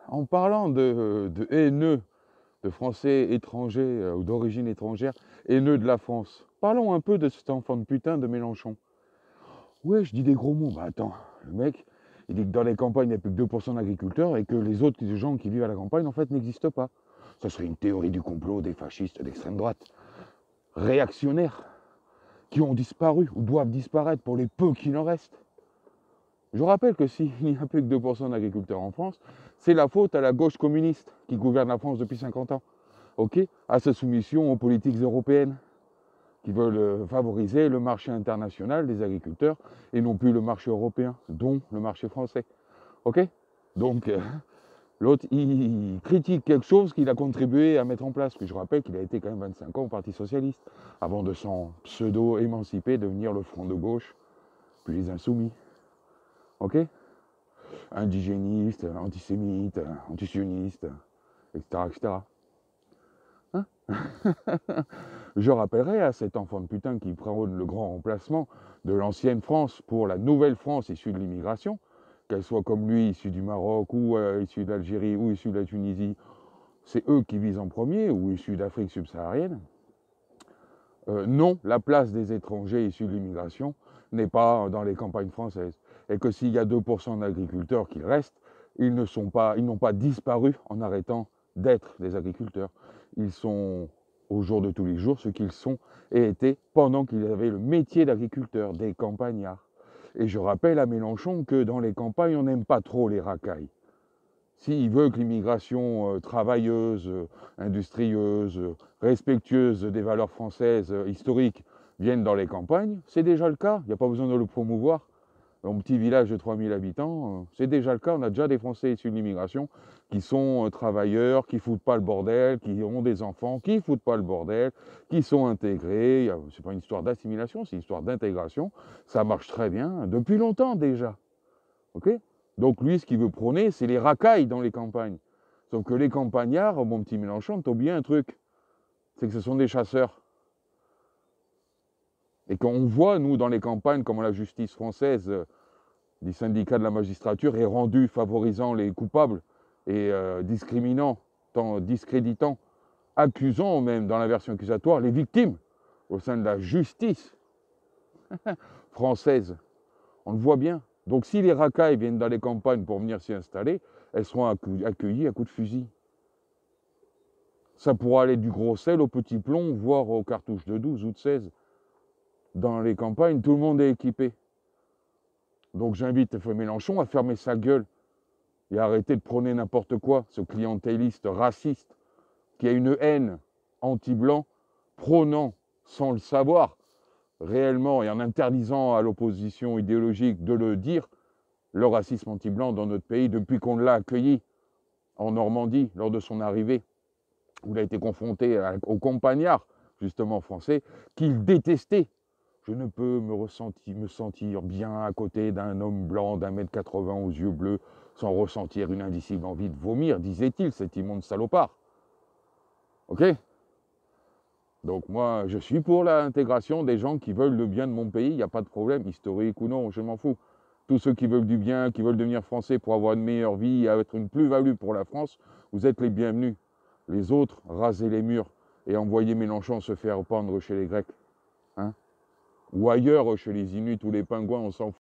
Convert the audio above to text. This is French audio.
En parlant de haineux, de Français étrangers ou d'origine étrangère, haineux de la France, parlons un peu de cet enfant de putain de Mélenchon. Ouais, je dis des gros mots. Bah attends, le mec, il dit que dans les campagnes, il n'y a plus que 2% d'agriculteurs et que les autres gens qui vivent à la campagne, en fait, n'existent pas. Ça serait une théorie du complot des fascistes d'extrême droite, réactionnaires, qui ont disparu ou doivent disparaître pour les peu qu'il en reste. Je rappelle que s'il n'y a plus que 2% d'agriculteurs en France, c'est la faute à la gauche communiste qui gouverne la France depuis 50 ans, ok, à sa soumission aux politiques européennes qui veulent favoriser le marché international des agriculteurs et non plus le marché européen, dont le marché français. Ok. Donc, l'autre, il critique quelque chose qu'il a contribué à mettre en place. Puis je rappelle qu'il a été quand même 25 ans au Parti Socialiste, avant de s'en pseudo-émanciper, devenir le Front de gauche, puis les Insoumis. Ok. Indigéniste, antisémite, antisioniste, etc. etc. Hein. Je rappellerai à cet enfant de putain qui prône le grand remplacement de l'ancienne France pour la nouvelle France issue de l'immigration, qu'elle soit comme lui, issue du Maroc, ou issue d'Algérie, ou issue de la Tunisie, c'est eux qui visent en premier, ou issue d'Afrique subsaharienne. Non, la place des étrangers issus de l'immigration n'est pas dans les campagnes françaises. Et que s'il y a 2% d'agriculteurs qui restent, ils n'ont pas disparu en arrêtant d'être des agriculteurs. Ils sont au jour de tous les jours ce qu'ils sont et étaient pendant qu'ils avaient le métier d'agriculteur, des campagnards. Et je rappelle à Mélenchon que dans les campagnes, on n'aime pas trop les racailles. S'il veut que l'immigration travailleuse, industrieuse, respectueuse des valeurs françaises historiques vienne dans les campagnes, c'est déjà le cas, il n'y a pas besoin de le promouvoir. Dans mon petit village de 3000 habitants, c'est déjà le cas, on a déjà des Français issus de l'immigration qui sont travailleurs, qui foutent pas le bordel, qui ont des enfants, qui foutent pas le bordel, qui sont intégrés. C'est pas une histoire d'assimilation, c'est une histoire d'intégration. Ça marche très bien, depuis longtemps déjà. Ok. Donc lui, ce qu'il veut prôner, c'est les racailles dans les campagnes. Sauf que les campagnards, mon petit Mélenchon, t'as oublié un truc, c'est que ce sont des chasseurs. Et qu'on voit, nous, dans les campagnes, comment la justice française, des syndicats de la magistrature, est rendue favorisant les coupables et discriminant, discréditant, accusant même, dans la version accusatoire, les victimes au sein de la justice française. On le voit bien. Donc si les racailles viennent dans les campagnes pour venir s'y installer, elles seront accueillies à coups de fusil. Ça pourra aller du gros sel au petit plomb, voire aux cartouches de 12 ou de 16. Dans les campagnes, tout le monde est équipé. Donc j'invite Mélenchon à fermer sa gueule et à arrêter de prôner n'importe quoi, ce clientéliste raciste qui a une haine anti-blanc, prônant, sans le savoir, réellement, et en interdisant à l'opposition idéologique de le dire, le racisme anti-blanc dans notre pays depuis qu'on l'a accueilli en Normandie lors de son arrivée, où il a été confronté aux campagnards, justement français, qu'il détestait. Je ne peux me sentir bien à côté d'un homme blanc d'1,80 m aux yeux bleus sans ressentir une indicible envie de vomir, disait-il, cet immonde salopard. Ok. Donc moi, je suis pour l'intégration des gens qui veulent le bien de mon pays, il n'y a pas de problème, historique ou non, je m'en fous. Tous ceux qui veulent du bien, qui veulent devenir français pour avoir une meilleure vie, être une plus-value pour la France, vous êtes les bienvenus. Les autres, rasez les murs et envoyez Mélenchon se faire pendre chez les Grecs. Hein, ou ailleurs, chez les Inuits ou les Pingouins, on s'en fout.